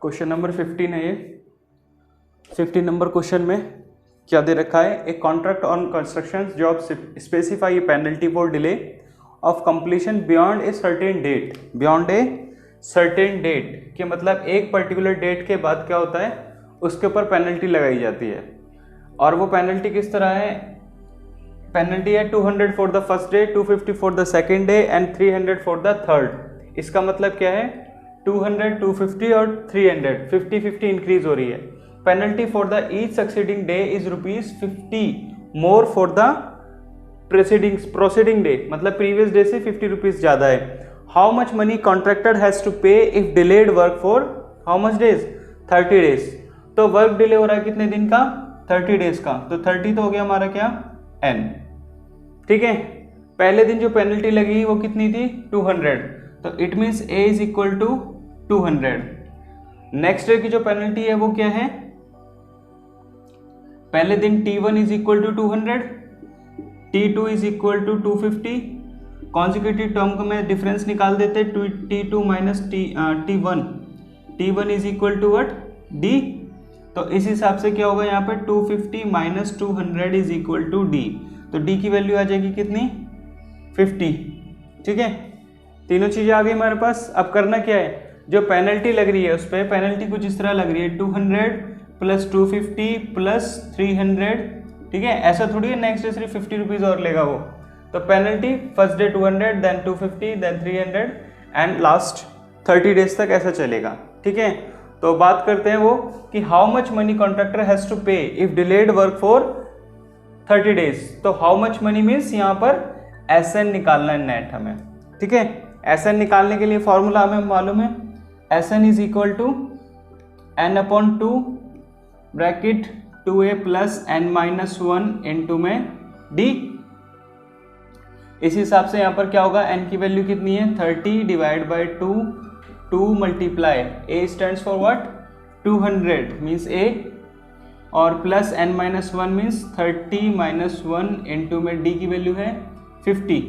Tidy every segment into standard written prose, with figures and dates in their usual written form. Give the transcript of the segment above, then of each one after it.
Question number 15 है ये। 15 number question में क्या दे रखा है, a contract on construction job specify a penalty for delay of completion beyond a certain date. Beyond a certain date के मतलब एक पर्टिकुलर डेट के बाद क्या होता है, उसके ऊपर पेनल्टी लगाई जाती है। और वो पेनल्टी किस तरह है, पेनल्टी है 200 for the first day, 250 for the second day and 300 for the third. इसका मतलब क्या है, 200, 250 और 300, 50-50 इंक्रीज हो रही है। Penalty for the each succeeding day is ₹50 more for the proceeding day, मतलब प्रीवियस डे से 50 रुपीज ज्यादा है। How much money contractor has to pay if delayed work for how much days, 30 days. तो work delay हो रहा है कितने दिन का, 30 डेज का। तो 30 तो हो गया हमारा क्या, n। ठीक है, पहले दिन जो पेनल्टी लगी वो कितनी थी, 200। तो it means a is equal to 200। Next day की जो पेनल्टी है वो क्या है, पहले दिन t1 is equal to 200, t2 is equal to 250। Consecutive term को मैं डिफरेंस निकाल देते, t2 minus t1 is equal to what, d। तो इस हिसाब से क्या होगा यहाँ पे, 250 minus 200 is equal to d। तो d की वैल्यू आ जाएगी कितनी, 50। ठीक है, तीनों चीजें आ गई हमारे पास। अब करना क्या है, जो पेनल्टी लग रही है उस पर पेनल्टी कुछ इस तरह लग रही है, 200 प्लस 250 प्लस 300। ठीक है, ऐसा थोड़ी है नेक्स्ट डे सिर्फ 50 रुपीज और लेगा वो। तो penalty first day 200, then 250, then 300 and last 30 days तक ऐसा चलेगा। ठीक है, तो बात करते हैं वो कि how much money contractor has to pay if delayed work for 30 days. तो हाउ मच मनी मीन्स यहाँ पर SN निकालना है नेट हमें। ठीक है, SN निकालने के लिए फॉर्मूला हमें मालूम है, SN is equal to n/2 bracket 2a plus n-1 into में d। इस हिसाब से यहाँ पर क्या होगा, n की वैल्यू कितनी है, 30 divide by 2 multiply a stands for what, 200 means a, और plus n-1 means 30 minus 1 into में d की वैल्यू है 50।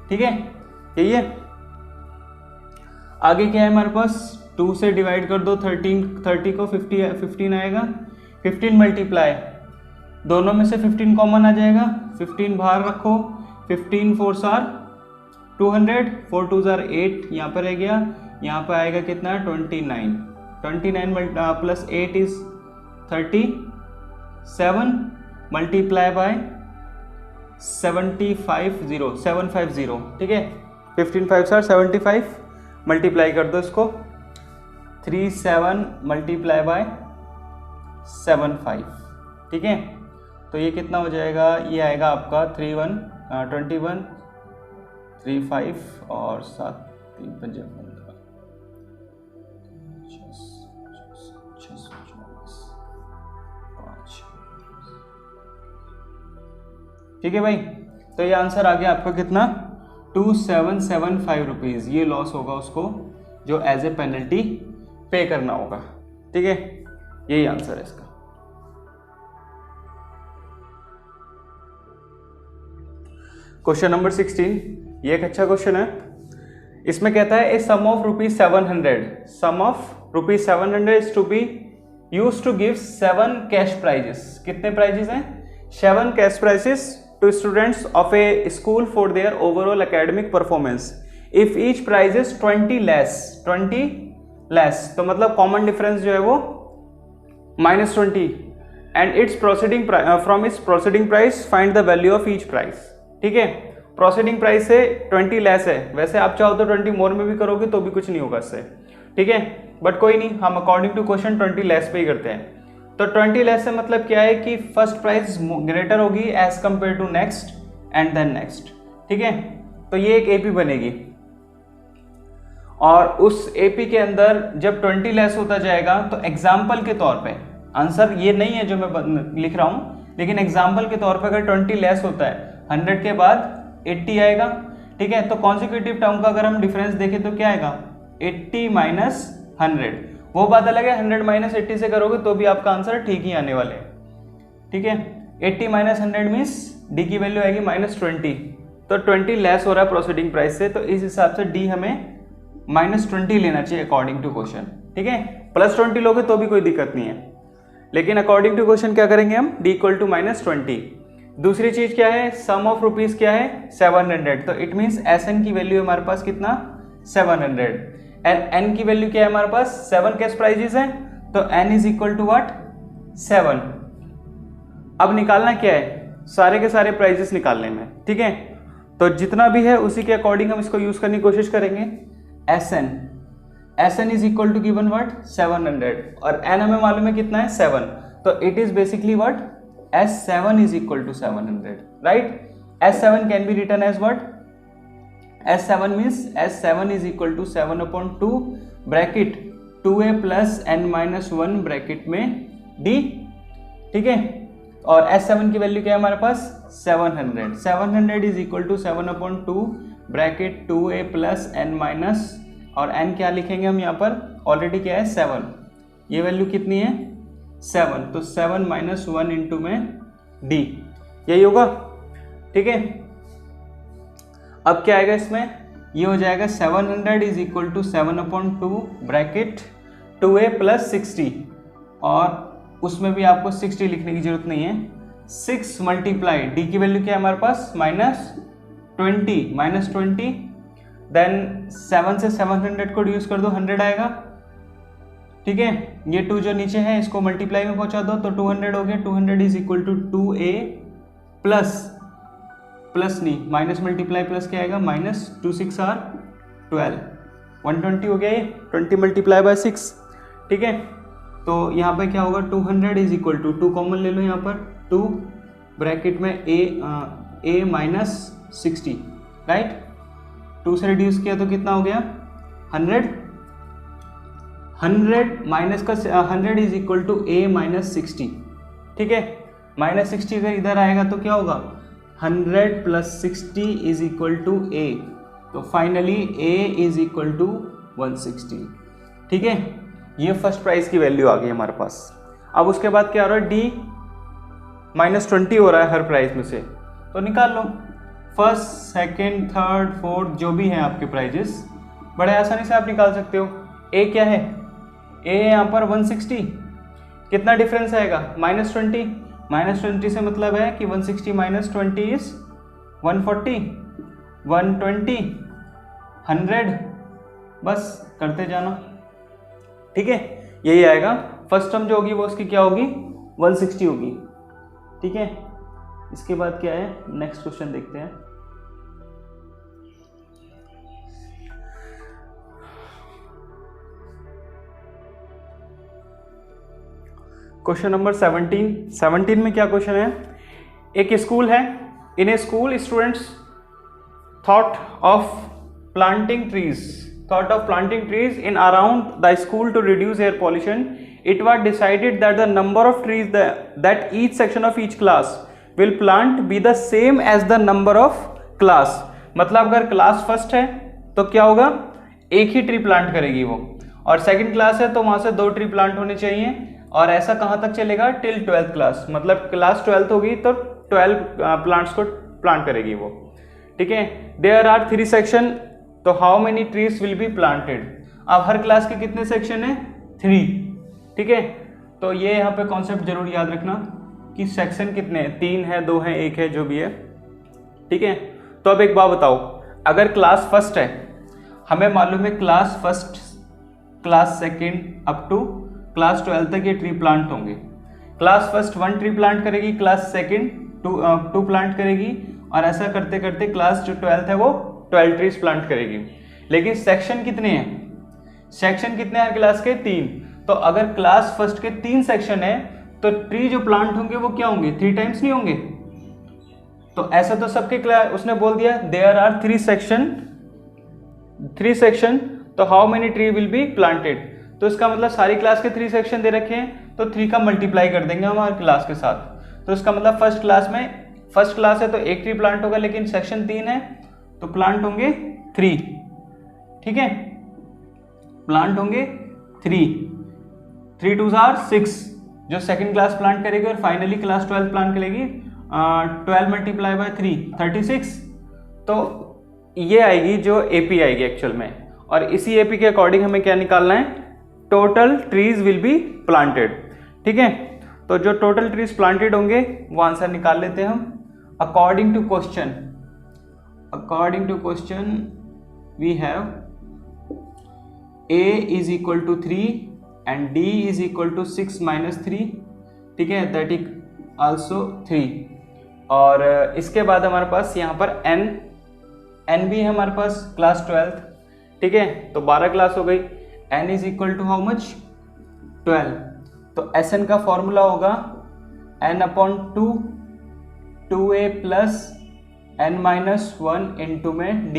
ठीक है, यही है। आगे क्या है हमारे पास, 2 से डिवाइड कर दो 30 को, 15 आएगा, 15 मल्टीप्लाई, दोनों में से 15 कॉमन आ जाएगा, 15 बाहर रखो, 15 4s are 200, 4 2s are 8, यहाँ पर रह गया, यहाँ पर आएगा कितना, 29 प्लस 8 इज 37 मल्टीप्लाई बाय 750। ठीक है, 15 5s are 75, मल्टीप्लाई कर दो इसको, 37 मल्टीप्लाई बाय 75। ठीक है, तो ये कितना हो जाएगा, ये आएगा आपका 21 35 और 7 3 5 ठीक है भाई। तो ये आंसर आ गया आपका कितना, 2775 रुपीज़। ये लॉस होगा उसको जो एज ए पेनल्टी पे करना होगा। ठीक है, यही आंसर है इसका। क्वेश्चन नंबर 16, ये एक अच्छा क्वेश्चन है। इसमें कहता है a sum of ₹700 is to be used to give 7 cash prizes. कितने प्राइजेस हैं, 7 cash prizes to students of a school for their overall academic performance if each prize is 20 less. तो मतलब कॉमन डिफरेंस जो है वो -20 and its proceeding from its proceeding price find the value of each price. ठीक है, proceeding price से 20 less है, वैसे आप चाहो तो 20 मोर में भी करोगे तो भी कुछ नहीं होगा इससे। ठीक है, बट कोई नहीं, हम अकॉर्डिंग टू क्वेश्चन 20 लेस पे ही करते हैं। तो 20 लेस से मतलब क्या है कि फर्स्ट प्राइस ग्रेटर होगी as compare to next and then next. ठीक है, तो ये एक AP बनेगी और उस AP के अंदर जब 20 लेस होता जाएगा तो एग्जाम्पल के तौर पे, आंसर ये नहीं है जो मैं लिख रहा हूँ, लेकिन एग्जाम्पल के तौर पे अगर 20 लेस होता है 100 के बाद 80 आएगा। ठीक है, तो कॉन्जिक्यूटिव टर्म का अगर हम डिफरेंस देखें तो क्या आएगा, 80 माइनस 100। वो बात अलग है, 100 माइनस 80 से करोगे तो भी आपका आंसर ठीक ही आने वाले हैं। ठीक है, 80 माइनस 100 मीन्स डी की वैल्यू आएगी -20। तो 20 लेस हो रहा है प्रोसीडिंग प्राइस से, तो इस हिसाब से डी हमें -20 लेना चाहिए अकॉर्डिंग टू क्वेश्चन। ठीक है, +20 लोगे तो भी कोई दिक्कत नहीं है, लेकिन अकॉर्डिंग टू क्वेश्चन क्या करेंगे हम, d = -20। दूसरी चीज क्या है, सम ऑफ रुपीज क्या है 700, तो इट मीन्स SN की वैल्यू हमारे पास कितना 700 एंड N की वैल्यू क्या है हमारे पास 7 कैश प्राइजेस है, तो N = व्हाट 7। अब निकालना क्या है, सारे के सारे प्राइजेस निकालने में, ठीक है, तो जितना भी है उसी के अकॉर्डिंग हम इसको यूज करने की कोशिश करेंगे। SN = गिवन व्हाट 700 और N हमें मालूम है कितना है 7, तो it is basically what S7 = 700, right. S7 can be written as what, S7 means S7 = 7/2 bracket 2a + n-1 bracket में d, ठीक है, और S7 की वैल्यू क्या है हमारे पास 700 = 7/2 ब्रैकेट 2a + n- और n क्या लिखेंगे हम यहाँ पर, ऑलरेडी क्या है 7, ये वैल्यू कितनी है 7, तो 7 - 1 इंटू में d, यही होगा, ठीक है। अब क्या आएगा इसमें, ये हो जाएगा 700 = 7/2 ब्रैकेट 2a + 60, और उसमें भी आपको 60 लिखने की जरूरत नहीं है, 6 मल्टीप्लाई d की वैल्यू क्या है हमारे पास -20 देन 7 से 700 को रिड्यूस कर दो 100 आएगा, ठीक है, ये 2 जो नीचे है इसको मल्टीप्लाई में पहुंचा दो तो 200 हो गया, 200 = 2a प्लस नहीं माइनस मल्टीप्लाई प्लस क्या आएगा -2 6 are 12 120 हो गया, ये 20 × 6, ठीक है। तो यहाँ पे क्या होगा 200 = 2 कॉमन ले लो यहाँ पर 2 ब्रैकेट में a - 60, राइट, 2 से रिड्यूस किया तो कितना हो गया 100 माइनस का 100 = a - 60, ठीक है, -60 अगर इधर आएगा तो क्या होगा 100 + 60 = a, तो फाइनली a = 160, ठीक है। ये फर्स्ट प्राइस की वैल्यू आ गई हमारे पास। अब उसके बाद क्या हो रहा है d -20 हो रहा है हर प्राइस में से, तो निकाल लो फर्स्ट सेकंड थर्ड फोर्थ जो भी है आपके प्राइजेस, बड़े आसानी से आप निकाल सकते हो। a क्या है, a है यहाँ पर 160, कितना डिफरेंस आएगा -20 से मतलब है कि 160 - 20 इज 140 120 100, बस करते जाना, ठीक है, यही आएगा। फर्स्ट टर्म जो होगी वो उसकी क्या होगी 160 होगी, ठीक है। इसके बाद क्या है, नेक्स्ट क्वेश्चन देखते हैं। क्वेश्चन नंबर 17 में क्या क्वेश्चन है, एक स्कूल है, in a school students thought of planting trees in around the school to reduce air pollution. It was decided that the number of trees that each section of each class will plant be the same as the number of class. मतलब अगर class first है तो क्या होगा, एक ही tree plant करेगी वो, और सेकंड क्लास है तो वहां से 2 ट्री प्लांट होने चाहिए, और ऐसा कहाँ तक चलेगा टिल 12th क्लास, मतलब क्लास 12th होगी तो 12 प्लांट्स को प्लांट करेगी वो, ठीक है। देयर आर 3 सेक्शन, तो how many trees will be planted, अब हर क्लास के कितने सेक्शन है 3, ठीक है। तो ये यहाँ पे कॉन्सेप्ट जरूर याद रखना कि सेक्शन कितने हैं, 3 है 2 है 1 है जो भी है, ठीक है। तो अब एक बात बताओ, अगर क्लास फर्स्ट है, हमें मालूम है class first class second up to class 12 तक ये ट्री प्लांट होंगे। क्लास फर्स्ट 1 ट्री प्लांट करेगी, क्लास सेकेंड 2 प्लांट करेगी, और ऐसा करते करते क्लास जो 12th है वो 12 ट्रीज प्लांट करेगी। लेकिन सेक्शन कितने हैं, सेक्शन कितने हर क्लास के 3, तो अगर क्लास फर्स्ट के 3 सेक्शन है तो ट्री जो प्लांट होंगे वो क्या होंगे 3 टाइम्स नहीं होंगे। तो ऐसा तो सबके क्लास उसने बोल दिया देयर आर 3 सेक्शन, तो how many tree will be planted, तो इसका मतलब सारी क्लास के 3 सेक्शन दे रखे हैं तो 3 का मल्टीप्लाई कर देंगे हमारे क्लास के साथ, तो इसका मतलब फर्स्ट क्लास है तो 1 ट्री प्लांट होगा, लेकिन सेक्शन 3 है तो प्लांट होंगे 3, ठीक है, प्लांट होंगे 3 2s are 6 जो सेकंड क्लास प्लांट करेगी, और फाइनली क्लास 12 प्लांट करेगी 12 × 3 36, तो ये आएगी जो एपी आएगी एक्चुअल में, और इसी एपी के अकॉर्डिंग हमें क्या निकालना है total trees will be planted. ठीक है, तो जो टोटल ट्रीज प्लांटेड होंगे वो आंसर निकाल लेते हैं हम। According to question we have a is equal to 3 and d is equal to 6 minus 3। ठीक है, दैट इज आल्सो 3। और इसके बाद हमारे पास यहाँ पर n भी है हमारे पास, क्लास 12th। ठीक है, तो 12 क्लास हो गई। n is equal to how much, 12। तो Sn का फॉर्मूला होगा n upon 2a plus n minus 1 into में d।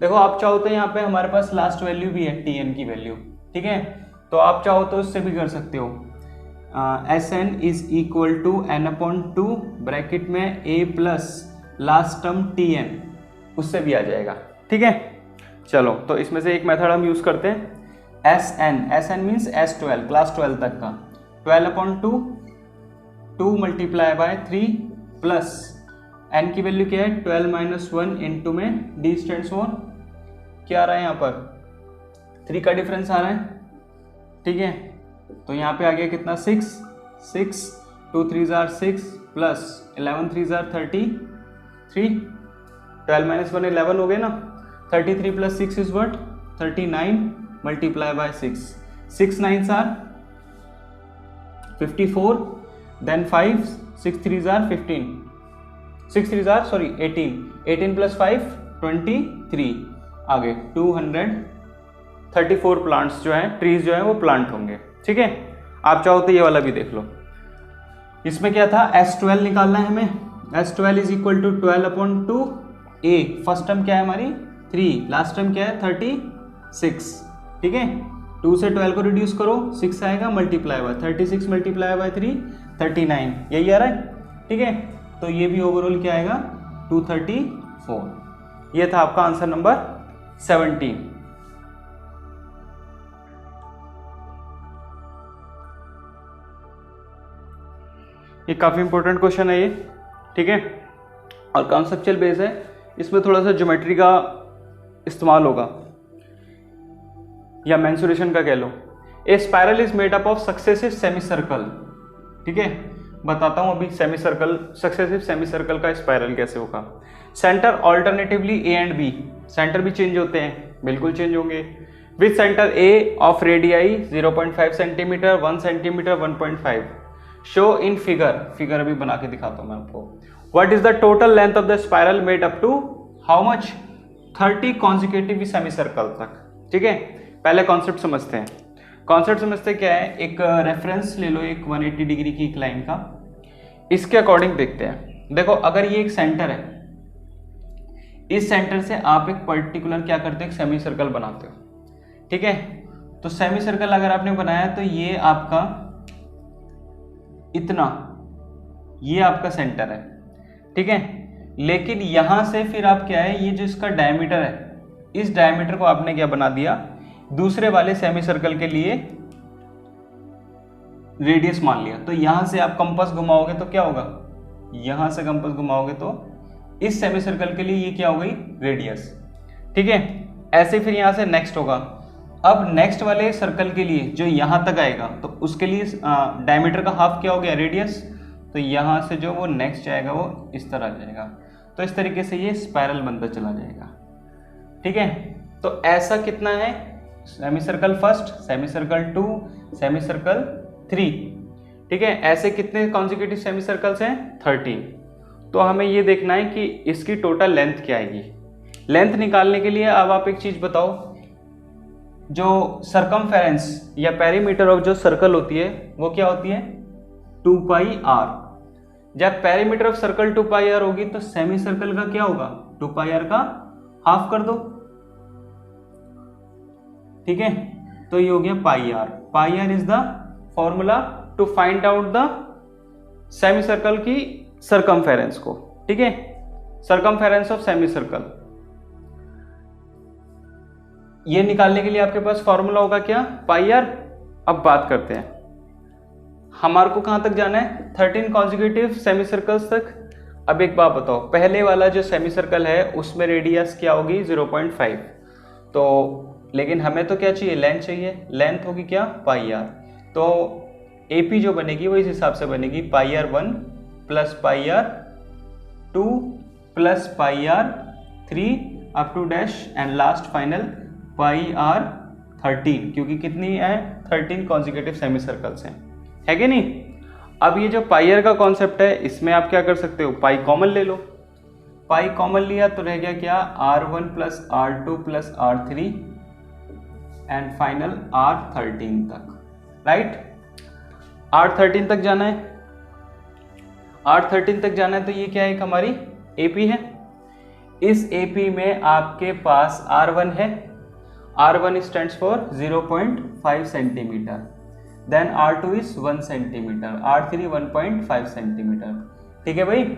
देखो आप चाहो तो यहाँ पे हमारे पास लास्ट वैल्यू भी है tn की वैल्यू। ठीक है, तो आप चाहो तो उससे भी कर सकते हो। Sn is equal to n upon 2 bracket में a plus last term tn, उससे भी आ जाएगा। ठीक है, चलो तो इसमें से एक मेथड हम यूज करते हैं। Sn मीन्स S12 क्लास 12 तक का, 12 upon 2 multiply by 3 plus n की वैल्यू क्या है 12 माइनस 1 इंटू में d स्टैंड्स फॉर क्या आ रहा है यहाँ पर 3 का डिफरेंस आ रहा है। ठीक है, तो यहाँ पे आ गया कितना 6 2 3 6 प्लस 11 3 33, 12 माइनस 1 11 हो गए ना, 33 plus 6 is what 39 multiply by 6 9 54, then 5 6 3 15, 6 3 18 plus 5 23, आगे 234 प्लांट्स जो हैं, ट्रीज जो हैं वो प्लांट होंगे। ठीक है, आप चाहो तो ये वाला भी देख लो। इसमें क्या था S12 निकालना है हमें। S12 is equal to 12 upon 2 a, first term क्या है हमारी 3, लास्ट टर्म क्या है 36। ठीक है, 2 से 12 को रिड्यूस करो 6 आएगा, मल्टीप्लाई बाय 36 मल्टीप्लाई बाय 3 39, यही आ रहा है। ठीक है, तो ये भी ओवरऑल क्या आएगा 234। ये था आपका आंसर नंबर 17। ये काफी इंपॉर्टेंट क्वेश्चन है ये। ठीक है, और कॉन्सेप्चुअल बेस है, इसमें थोड़ा सा ज्योमेट्री का इस्तेमाल होगा या मेंसुरेशन का कह लो। A spiral is made up of successive semicircle. ठीक है, बताता हूं अभी semicircle, successive semicircle का स्पाइरल कैसे होगा। Centre alternatively A and B, centre भी चेंज होते हैं, बिल्कुल चेंज होंगे। With centre A of radii 0.5 centimetre 1 centimetre 1.5, show in figure अभी बना के दिखाता हूं मैं आपको। What is the total length of the spiral made up to how much 30 consecutive semi circle तक। ठीक है, पहले कॉन्सेप्ट समझते हैं। कॉन्सेप्ट समझते क्या है, एक रेफरेंस ले लो, एक 180 डिग्री की एक लाइन का, इसके अकॉर्डिंग देखते हैं। देखो अगर ये एक सेंटर है, इस सेंटर से आप एक पर्टिकुलर क्या करते हो, एक सेमी सर्कल बनाते हो। ठीक है, तो सेमी सर्कल अगर आपने बनाया तो ये आपका इतना, ये आपका सेंटर है। ठीक है, लेकिन यहां से फिर आप क्या है, ये जो इसका डायमीटर है, इस डायमीटर को आपने क्या बना दिया, दूसरे वाले सेमी सर्कल के लिए रेडियस मान लिया। तो यहां से आप कंपास घुमाओगे तो क्या होगा, यहां से कंपास घुमाओगे तो इस सेमी सर्कल के लिए ये क्या हो गई, रेडियस। ठीक है, ऐसे फिर यहां से नेक्स्ट होगा। अब नेक्स्ट वाले सर्कल के लिए जो यहां तक आएगा तो उसके लिए डायमीटर का हाफ क्या हो गया, रेडियस। तो यहां से जो वो नेक्स्ट जाएगा वो इस तरह जाएगा। तो इस तरीके से ये स्पाइरल बनता चला जाएगा। ठीक है, तो ऐसा कितना है, semi circle first, semi circle 2, semi circle 3। ठीक है, ऐसे कितने कॉन्जिक्यूटिव सेमी सर्कल्स हैं, 30। तो हमें ये देखना है कि इसकी टोटल लेंथ क्या आएगी। लेंथ निकालने के लिए अब आप एक चीज बताओ, जो सरकमफेरेंस या पेरीमीटर ऑफ जो सर्कल होती है वो क्या होती है, 2πr। जब पेरीमीटर ऑफ सर्कल 2πr होगी तो सेमी सर्कल का क्या होगा, 2πr का हाफ कर दो। ठीक है, तो ये हो गया πr। πr is the formula to find out the semi circle की सरकमफेरेंस को। ठीक है, सरकमफेरेंस ऑफ सेमी सर्कल, ये निकालने के लिए आपके पास फॉर्मूला होगा क्या, πr। अब बात करते हैं हमारे को कहां तक जाना है, 13 कॉन्जिक्यूटिव सेमी सर्कल्स तक। अब एक बात बताओ, पहले वाला जो सेमी सर्कल है उसमें रेडियस क्या होगी, 0.5। तो लेकिन हमें तो क्या चाहिए, लेंथ चाहिए। लेंथ होगी क्या, पाई आर। तो AP जो बनेगी वो इस हिसाब से बनेगी, pi R 1 plus pi R 2 plus pi R 3 up to dash and last final pi R 13, क्योंकि कितनी है, 13 कॉन्जिक्यूटिव सेमी सर्कल्स हैं, है कि नहीं। अब ये जो पाई आर का कॉन्सेप्ट है, इसमें आप क्या कर सकते हो, पाई कॉमन ले लो। पाई कॉमन लिया तो रह गया क्या, R1 plus R2 plus R3 and final R13 तक, राइट। R13 तक जाना है, R13 तक जाना है, तो ये क्या है, हमारी AP है। इस AP में आपके पास R1 है, R1 stands for 0.5 centimetre, then R2 is 1 centimetre, R3 1.5 centimetre, ठीक है भाई।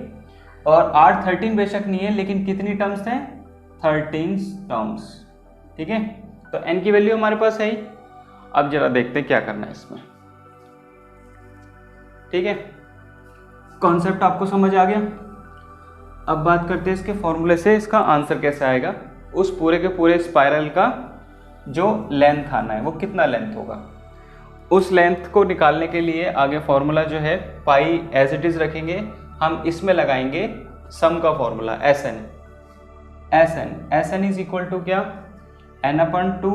और R13 बेशक नहीं है, लेकिन कितनी टर्म्स हैं, 13 टर्म्स, ठीक है। तो n की वैल्यू हमारे पास है ही। अब जरा देखते हैं क्या करना है इसमें, ठीक है। कॉन्सेप्ट आपको समझ आ गया। अब बात करते हैं इसके फॉर्मूले से इसका आंसर कैसे आएगा। उस पूरे के पूरे स्पाइरल का जो लेंथ आना है वो कितना लेंथ होगा, उस लेंथ को निकालने के लिए आगे फॉर्मूला जो है पाई एज इट इज रखेंगे, हम इसमें लगाएंगे सम का formula SN is equal to क्या, n/2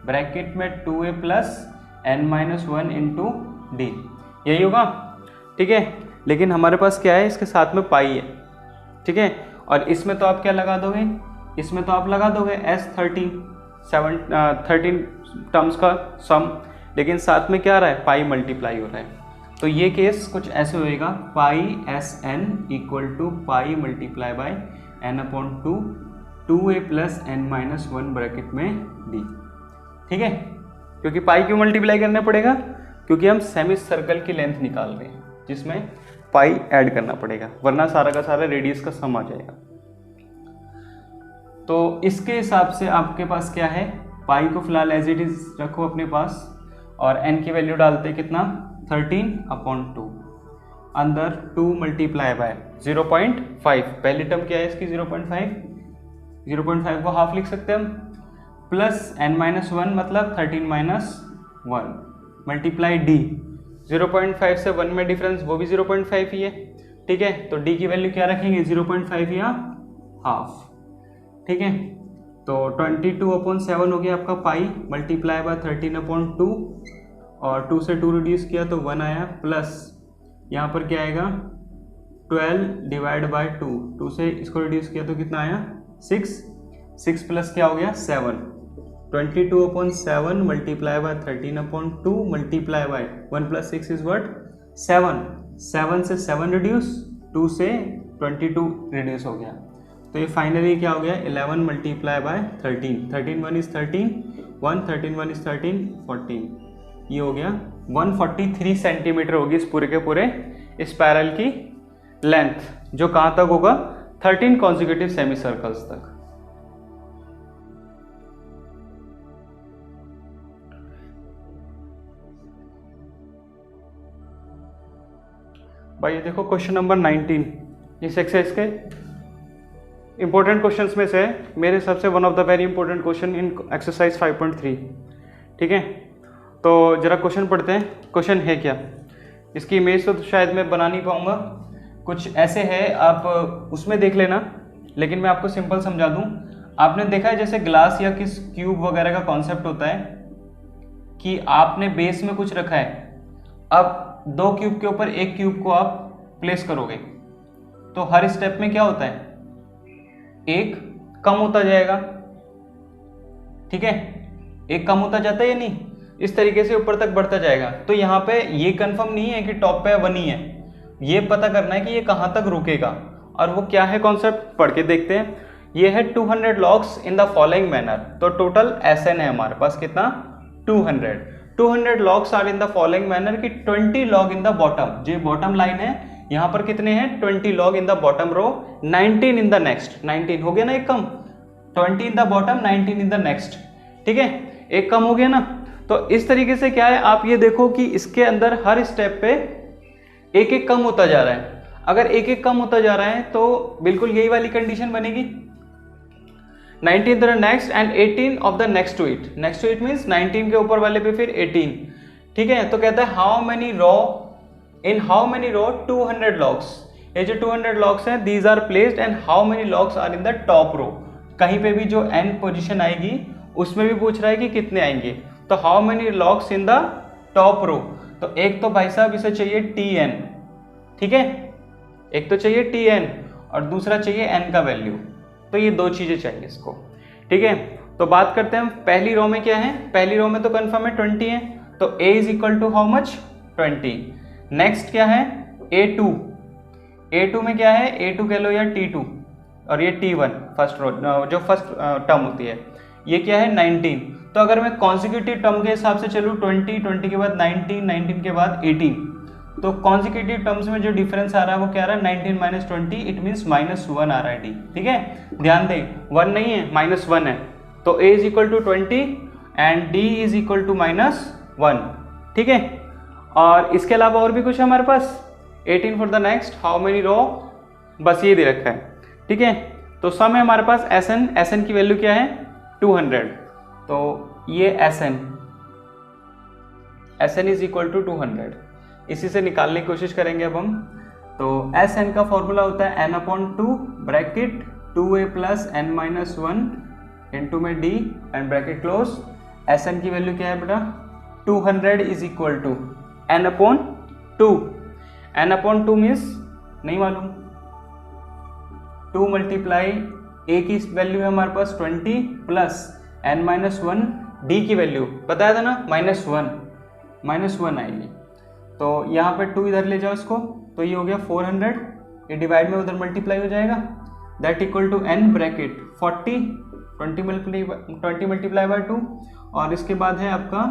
ब्रैकेट में 2a plus n-1 into D, यही होगा, ठीक है। लेकिन हमारे पास क्या है, इसके साथ में पाई है, ठीक है। और इसमें तो आप क्या लगा दोगे, इसमें तो आप लगा दोगे S13 टर्म्स का सम, लेकिन साथ में क्या आ रहा है, पाई मल्टीप्लाई हो रहा है। तो ये केस कुछ ऐसे होएगा, pi SN equal to pi multiply by n/2 2a plus n-1 bracket में d, ठीक है। क्योंकि पाई क्यों मल्टीप्लाई करना पड़ेगा, क्योंकि हम सेमी सर्कल की लेंथ निकाल रहे हैं जिसमें पाई ऐड करना पड़ेगा, वरना सारा का सारा रेडियस का सम आ जाएगा। तो इसके हिसाब से आपके पास क्या है, पाई को फिलहाल एज इट इज रखो अपने पास, और n की वैल्यू डालते कितना, 13/2 अंदर 2 मल्टीप्लाई बाय 0.5, पहली टर्म क्या है इसकी 0.5 को हाफ लिख सकते हैं हम, प्लस n-1 मतलब 13-1 मल्टीप्लाई d, 0.5 से 1 में डिफरेंस, वो भी 0.5 ही है, ठीक है। तो d की वैल्यू क्या रखेंगे, 0.5 या हाफ, ठीक है। तो 22/7 हो गया आपका पाई मल्टीप्लाई बाय 13/2, और 2 से 2 रिड्यूस किया तो 1 आया, प्लस यहाँ पर क्या आएगा 12 डिवाइड बाय 2 से इसको रिड्यूस किया तो कितना आया 6 प्लस क्या हो गया 7, 22/7 multiply by 13/2 multiply by 1 plus 6 is what 7 से 7 रिड्यूस, 2 से 22 रिड्यूस हो गया, तो ये फाइनली क्या हो गया 11 मल्टीप्लाई बाय 13 1 इज 13 1 इज 13 14, ये हो गया 143 सेंटीमीटर होगी इस पूरे के पूरे स्पाइरल की लेंथ, जो कहाँ तक होगा 13 कॉन्जिक्यूटिव सेमी सर्कल्स तक। भाई ये देखो क्वेश्चन नंबर 19, इस एक्सरसाइज के इंपॉर्टेंट क्वेश्चंस में से मेरे हिसाब से one of the very important question in exercise 5.3, ठीक है। तो जरा क्वेश्चन पढ़ते हैं, क्वेश्चन है क्या, इसकी इमेज तो शायद मैं बना नहीं पाऊंगा, कुछ ऐसे है, आप उसमें देख लेना, लेकिन मैं आपको सिंपल समझा दूं। आपने देखा है जैसे ग्लास या किस क्यूब वगैरह का कॉन्सेप्ट होता है कि आपने बेस में कुछ रखा है, अब 2 क्यूब के ऊपर एक क्यूब को आप प्लेस करोगे तो हर स्टेप में क्या होता है, एक कम होता जाएगा, ठीक है, एक कम होता जाता है या नहीं, इस तरीके से ऊपर तक बढ़ता जाएगा। तो यहाँ पे ये कंफर्म नहीं है कि टॉप पे 1 ही है, ये पता करना है कि ये कहाँ तक रुकेगा, और वो क्या है कॉन्सेप्ट पढ़ के देखते हैं। ये है 200 logs in the following manner, तो टोटल SN है हमारे पास कितना 200 logs are in the following manner की 20 लॉग इन द बॉटम, जो बॉटम लाइन है यहाँ पर कितने हैं 20 log in the bottom row, 19 in the next, 19 हो गया ना एक कम, 20 in the bottom 19 in the next, ठीक है, एक कम हो गया ना। तो इस तरीके से क्या है, आप ये देखो कि इसके अंदर हर स्टेप पे एक एक कम होता जा रहा है। अगर एक एक कम होता जा रहा है तो बिल्कुल यही वाली कंडीशन बनेगी, 19 the next and 18 of the next to it. Next to it means 19 के ऊपर वाले पे फिर 18, ठीक है। तो कहता है हाउ मेनी रो 200 लॉक्स, ये जो 200 लॉक्स हैं these are placed and how many logs are in the top row. कहीं पे भी जो n पोजीशन आएगी उसमें भी पूछ रहा है कि कितने आएंगे, तो how many logs in the top row. तो एक तो भाई साहब इसे चाहिए tn, ठीक है, एक तो चाहिए tn और दूसरा चाहिए n का वैल्यू, तो ये दो चीजें चाहिए इसको, ठीक है। तो बात करते हैं पहली रो में क्या है, पहली रो में तो कंफर्म है 20 है, तो a is equal to how much 20। Next क्या है a2 में क्या है, a2 कह लो या t2 और ये t1 फर्स्ट रो जो फर्स्ट टर्म होती है, ये क्या है 19। तो अगर मैं कॉन्जिक्यूटिव टर्म के हिसाब से चलूँ 20 के बाद 19 के बाद 18, तो कॉन्जिक्यूटिव टर्म्स में जो डिफरेंस आ रहा है वो क्या आ रहा है 19 माइनस 20, इट मीन्स -1 आ रहा है d, ठीक है। ध्यान दें 1 नहीं है -1 है, तो a is equal to 20 and d is equal to -1, ठीक है। और इसके अलावा और भी कुछ है हमारे पास 18 for the next how many row, बस ये दे रखा है, ठीक है। तो सम है हमारे पास Sn की वैल्यू क्या है 200, तो ये Sn इज इक्वल टू 200, इसी से निकालने की कोशिश करेंगे अब हम। तो Sn का फॉर्मूला होता है n/2 bracket 2a plus n-1 into में d and bracket close. Sn की वैल्यू क्या है बेटा 200 is equal to n/2 means नहीं मालूम, 2 मल्टीप्लाई a की वैल्यू है हमारे पास 20 प्लस n-1 d की वैल्यू बताया था ना -1 आएगी, तो यहाँ पे 2 इधर ले जाओ इसको, तो ये हो गया 400, ये डिवाइड में उधर मल्टीप्लाई हो जाएगा, that equal to n bracket 20 multiply by 2, और इसके बाद है आपका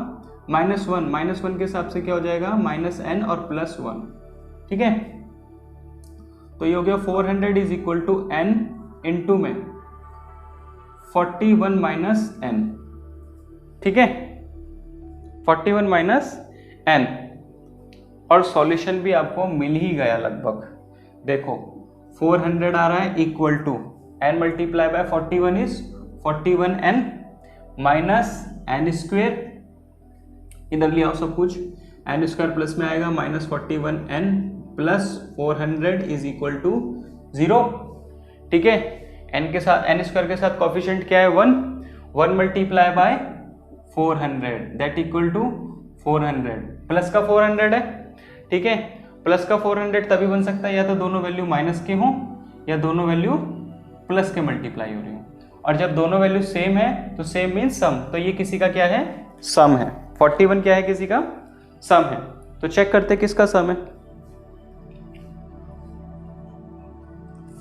-1 के हिसाब से क्या हो जाएगा -n और +1, ठीक है। तो ये हो गया 400 is equal to n into में 41 माइनस n, ठीक है, 41 माइनस n, और सॉल्यूशन भी आपको मिल ही गया लगभग। देखो 400 आ रहा है equal to n multiply by 41 is 41n minus n square, इधर ले आओ सब कुछ, n स्क्वायर प्लस में आएगा -41n plus 400 is equal to 0, ठीक है। n के साथ n स्क्वायर के साथ कोफिशिएंट क्या है 1 multiply by 400 that equal to 400 plus का 400 है, ठीक है। प्लस का 400 तभी बन सकता है या तो दोनों वैल्यू माइनस के हों या दोनों वैल्यू प्लस के मल्टीप्लाई हो रही हो, और जब दोनों वैल्यू सेम है तो सेम मीन्स सम, तो ये किसी का क्या है सम है, 41 क्या है किसी का सम है। तो चेक करते किसका सम है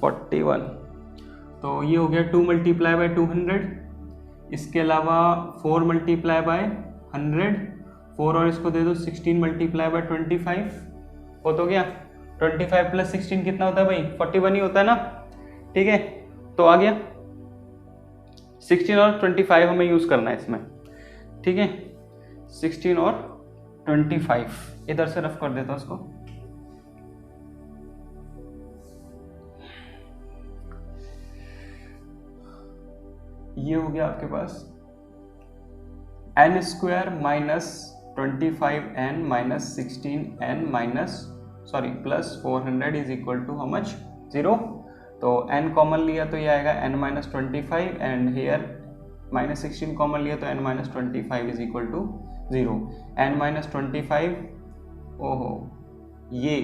41, तो ये हो गया 2 मल्टीप्लाई बाय 200, इसके अलावा 4 मल्टीप्लाई बाय 100, 4 और इसको दे दो 16 मल्टीप्लाई बाय 25, हो तो गया 25 प्लस 16 कितना होता है भाई 41 ही होता है ना, ठीक है। तो आ गया 16 और 25 हमें यूज करना है इसमें, ठीक है। 16 और 25 इधर से रफ कर देता हूं इसको, ये हो गया आपके पास n square minus 25n minus 16n minus plus 400 is equal to how much 0। तो n कॉमन लिया तो ये आएगा n minus 25 and here minus 16 common लिया तो n minus 25 is equal to 0। n minus 25, ओहो ये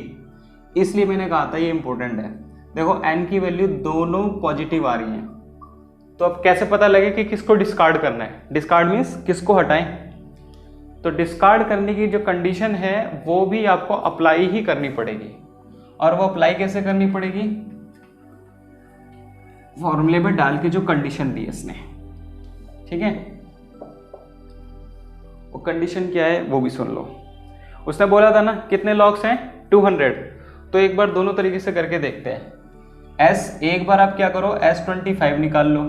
इसलिए मैंने कहा था ये इंपॉर्टेंट है। देखो n की वैल्यू दोनों पॉजिटिव आ रही हैं, तो अब कैसे पता लगे कि किसको डिस्कार्ड करना है, डिस्कार्ड मीन्स किसको हटाएं। तो डिस्कार्ड करने की जो कंडीशन है वो भी आपको अप्लाई ही करनी पड़ेगी, और वो अप्लाई कैसे करनी पड़ेगी फॉर्मूले में डाल के जो कंडीशन दी इसने, ठीक है। वो कंडीशन क्या है वो भी सुन लो। उसने बोला था ना कितने लॉग्स हैं 200, तो एक बार दोनों तरीके से करके देखते हैं। एक बार आप क्या करो S25 निकाल लो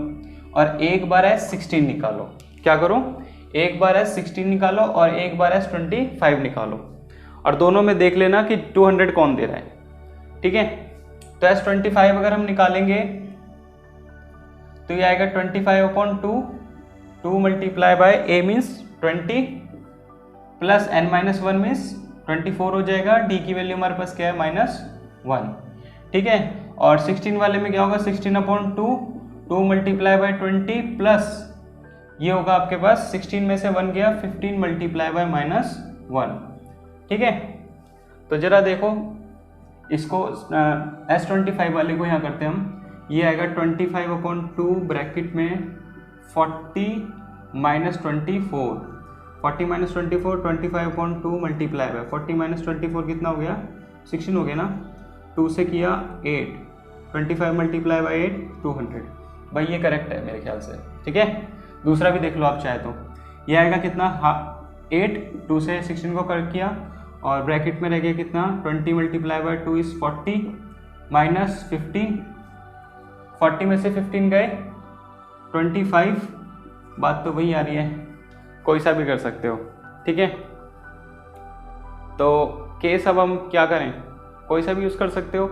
और एक बार S16 निकालो। क्या करो एक बार S16 निकालो और एक बार S25 निकालो, और दोनों में देख लेना कि 200 कौन दे रहा है, ठीक है। तो S25 अगर हम निकालेंगे तो ये आएगा 25/2, 2 multiply by a means 20 plus n-1 means 24 हो जाएगा। d की वैल्यू हमारे पास क्या है -1, ठीक है। और 16 वाले में क्या होगा 16/2, 2 मल्टीप्लाई बाय 20 प्लस ये होगा आपके पास 16 में से 1 गया 15 मल्टीप्लाई बाय -1, ठीक है। तो जरा देखो इसको S25 वाले को यहाँ करते हैं हम। ये आएगा 25/2 ब्रैकेट में 40 - 24, 40 - 24 25/2 मल्टीप्लाई बाय 40 - 24 कितना हो गया 16 हो गया ना, 2 से किया 8, 25 मल्टीप्लाई बाय 8 200। भाई ये करेक्ट है मेरे ख्याल से, ठीक है। दूसरा भी देख लो आप चाहे तो। ये आएगा कितना 8, 2 से 16 को कर किया और ब्रैकेट में रह गया कितना 20 मल्टीप्लाई बाय 2 इज 40 माइनस 15, 40 में से 15 गए 25, बात तो वही आ रही है, कोई सा भी कर सकते हो, ठीक है। तो केस अब हम क्या करें, कोई सा भी यूज कर सकते हो।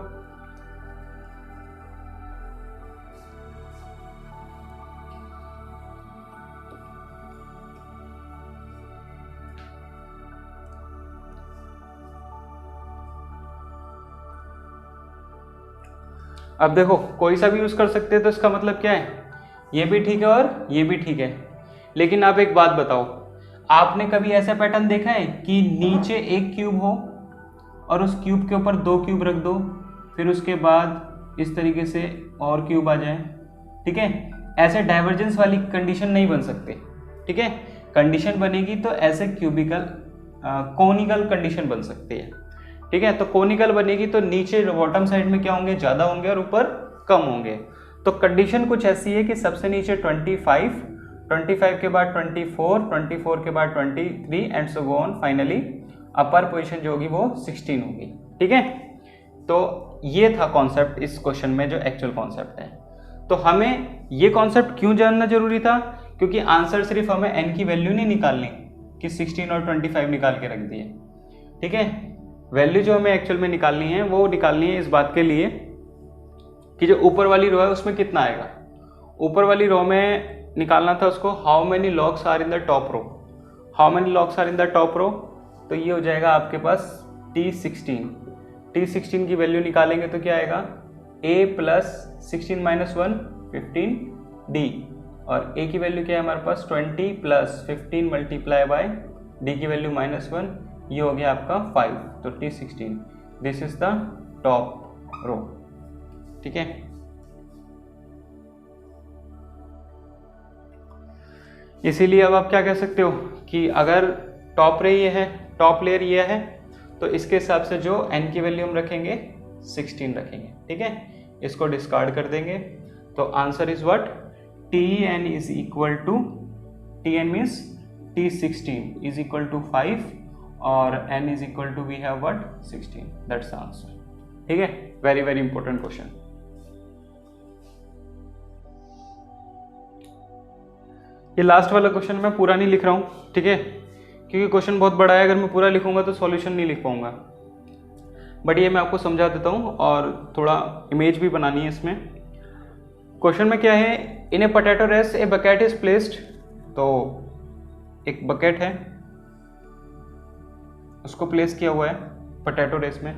अब देखो कोई सा भी यूज कर सकते हैं, तो इसका मतलब क्या है, ये भी ठीक है और ये भी ठीक है। लेकिन आप एक बात बताओ, आपने कभी ऐसा पैटर्न देखा है कि नीचे एक क्यूब हो और उस क्यूब के ऊपर 2 क्यूब रख दो, फिर उसके बाद इस तरीके से और क्यूब आ जाए, ठीक है। ऐसे डाइवर्जेंस वाली कंडीशन नहीं बन सकते, ठीक है। कंडीशन बनेगी तो ऐसे क्यूबिकल कोनिकल कंडीशन बन सकती है, ठीक है। तो कोनिकल बनेगी तो नीचे बॉटम साइड में क्या होंगे, ज़्यादा होंगे और ऊपर कम होंगे। तो कंडीशन कुछ ऐसी है कि सबसे नीचे 25, 25 के बाद 24, 24 के बाद 23 and so go on, finally upper position जो होगी वो 16 होगी, ठीक है। तो ये था कॉन्सेप्ट इस क्वेश्चन में जो एक्चुअल कॉन्सेप्ट है। तो हमें ये कॉन्सेप्ट क्यों जानना जरूरी था, क्योंकि आंसर सिर्फ हमें n की वैल्यू नहीं निकालनी कि 16 और 25 निकाल के रख दिए, ठीक है। वैल्यू जो हमें एक्चुअल में निकालनी है वो निकालनी है इस बात के लिए कि जो ऊपर वाली रो है उसमें कितना आएगा। ऊपर वाली रो में निकालना था उसको how many logs are in the top row, how many logs are in the top row. तो ये हो जाएगा आपके पास T16, T16 की वैल्यू निकालेंगे तो क्या आएगा a प्लस 16 - 1 15 d, और a की वैल्यू क्या है हमारे पास 20 प्लस 15 मल्टीप्लाई बाय d की वैल्यू -1, ये हो गया आपका 5। तो T16 this is the top row, ठीक है। इसीलिए अब आप क्या कह सकते हो कि अगर टॉप रे ये है, टॉप लेयर ये है, तो इसके हिसाब से जो n की वैल्यू हम रखेंगे 16 रखेंगे, ठीक है। इसको डिस्कार्ड कर देंगे तो answer is what, Tn is equal to, Tn means T16 is equal to 5 और n is equal to we have what 16, that's the answer, ठीक है। Very very important question. ये लास्ट वाला क्वेश्चन मैं पूरा नहीं लिख रहा हूँ, ठीक है, क्योंकि क्वेश्चन बहुत बड़ा है, अगर मैं पूरा लिखूंगा तो सॉल्यूशन नहीं लिख पाऊंगा। बट ये मैं आपको समझा देता हूँ और थोड़ा इमेज भी बनानी है इसमें। क्वेश्चन में क्या है, in a potato race a bucket is placed, तो एक बकेट है उसको प्लेस किया हुआ है पोटैटो रेस में।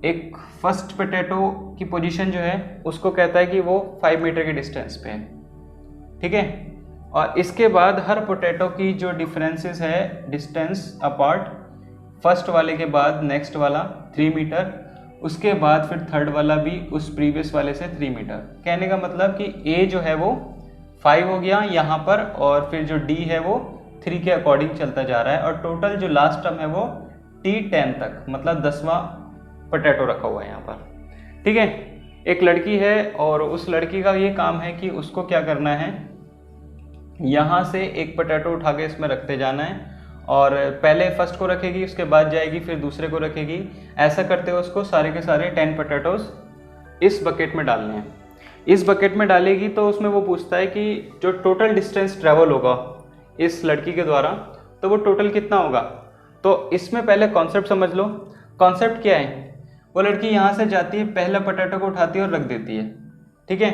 एक फर्स्ट पोटैटो की पोजीशन जो है उसको कहता है कि वो 5 मीटर के डिस्टेंस पे है, ठीक है। और इसके बाद हर पोटैटो की जो डिफरेंसेस है डिस्टेंस अपार्ट, फर्स्ट वाले के बाद नेक्स्ट वाला 3 मीटर, उसके बाद फिर थर्ड वाला भी उस प्रीवियस वाले से 3 मीटर। कहने का मतलब कि A जो है वो 5 हो गया यहाँ पर, और फिर जो D है वो 3 के अकॉर्डिंग चलता जा रहा है, और टोटल जो लास्ट टर्म है वो T10 तक, मतलब 10वां पोटैटो रखा हुआ है यहाँ पर, ठीक है। एक लड़की है और उस लड़की का ये काम है कि उसको क्या करना है, यहाँ से एक पोटैटो उठा के इसमें रखते जाना है, और पहले फर्स्ट को रखेगी, उसके बाद जाएगी, फिर दूसरे को रखेगी, ऐसा करते हुए उसको सारे के सारे 10 पोटैटोज इस बकेट में डालने हैं। इस बकेट में डालेगी तो उसमें वो पूछता है कि जो टोटल डिस्टेंस ट्रेवल होगा इस लड़की के द्वारा, तो वो टोटल कितना होगा। तो इसमें पहले कॉन्सेप्ट समझ लो। कॉन्सेप्ट क्या है, वो लड़की यहाँ से जाती है, पहला पोटैटो को उठाती है और रख देती है, ठीक है।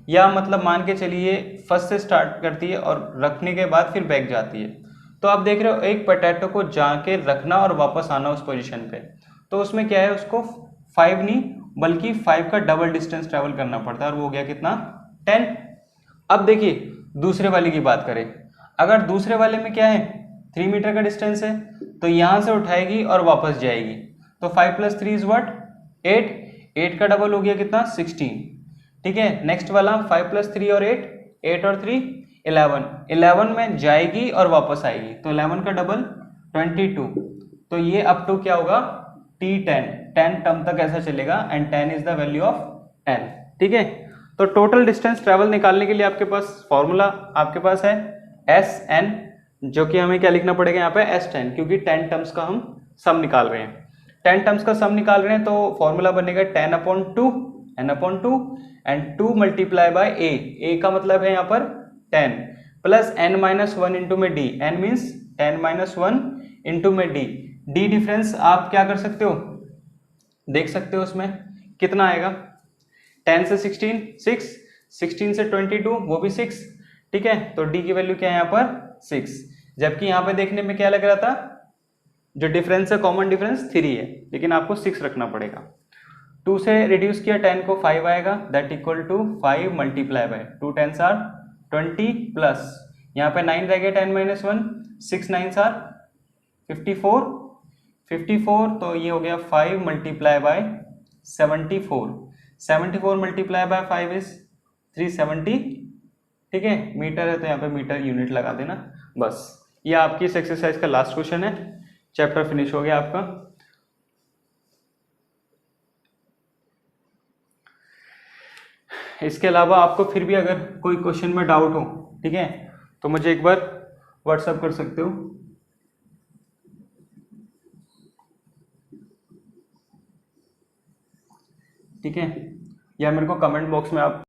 या मतलब मान के चलिए फर्स्ट से स्टार्ट करती है और रखने के बाद फिर बैक जाती है। तो आप देख रहे हो एक पोटैटो को जाके रखना और वापस आना उस पोजीशन पे, तो उसमें क्या है, उसको 5 नहीं बल्कि 5 का डबल डिस्टेंस ट्रेवल करना पड़ता है, और वो हो गया कितना, 10। अब देखिए दूसरे वाले की बात करें, अगर दूसरे वाले में क्या है 3 मीटर का डिस्टेंस है, तो यहाँ से उठाएगी और वापस जाएगी, तो 5 + 3 इज व्हाट, 8। 8 का डबल हो गया कितना, 16। ठीक है, नेक्स्ट वाला 5 + 3 और 8, 8 और 3 11। 11 में जाएगी और वापस आएगी, तो 11 का डबल 22। तो ये अप टू क्या होगा, T10, 10 टर्म तक ऐसा चलेगा, and 10 is the value of 10। ठीक है, तो टोटल डिस्टेंस ट्रेवल निकालने के लिए आपके पास फॉर्मूला आपके पास है Sn, जो कि हमें क्या लिखना पड़ेगा यहाँ पे, S10, क्योंकि 10 टर्म्स का हम सम निकाल रहे हैं। 10 टर्म्स का सम निकाल रहे हैं तो फॉर्मूला बनेगा 10/2, n/2 and 2 multiply by a का मतलब है यहाँ पर 10 प्लस n-1 इंटू में d, n मीन्स 10-1 इंटू में d डिफरेंस आप क्या कर सकते हो, देख सकते हो उसमें कितना आएगा, 10 से 16 6, 16 से 22 वो भी 6। ठीक है, तो d की वैल्यू क्या है यहाँ पर 6, जबकि यहाँ पे देखने में क्या लग रहा था, जो डिफरेंस है कॉमन डिफरेंस 3 है, लेकिन आपको 6 रखना पड़ेगा। 2 से रिड्यूस किया 10 को 5 आएगा, that equal to 5 multiply by 2 10s are 20 plus यहाँ पे 9 रह गया 10-1, 6 9s आर 54, 54 तो ये हो गया 5 multiply bye 74, 74 multiply by 5 is 370। ठीक है, मीटर है तो यहाँ पे मीटर यूनिट लगा देना बस। ये आपकी इस एक्सरसाइज का लास्ट क्वेश्चन है, चैप्टर फिनिश हो गया आपका। इसके अलावा आपको फिर भी अगर कोई क्वेश्चन में डाउट हो, ठीक है, तो मुझे एक बार व्हाट्सएप कर सकते हो। ठीक है, या मेरे को कमेंट बॉक्स में आप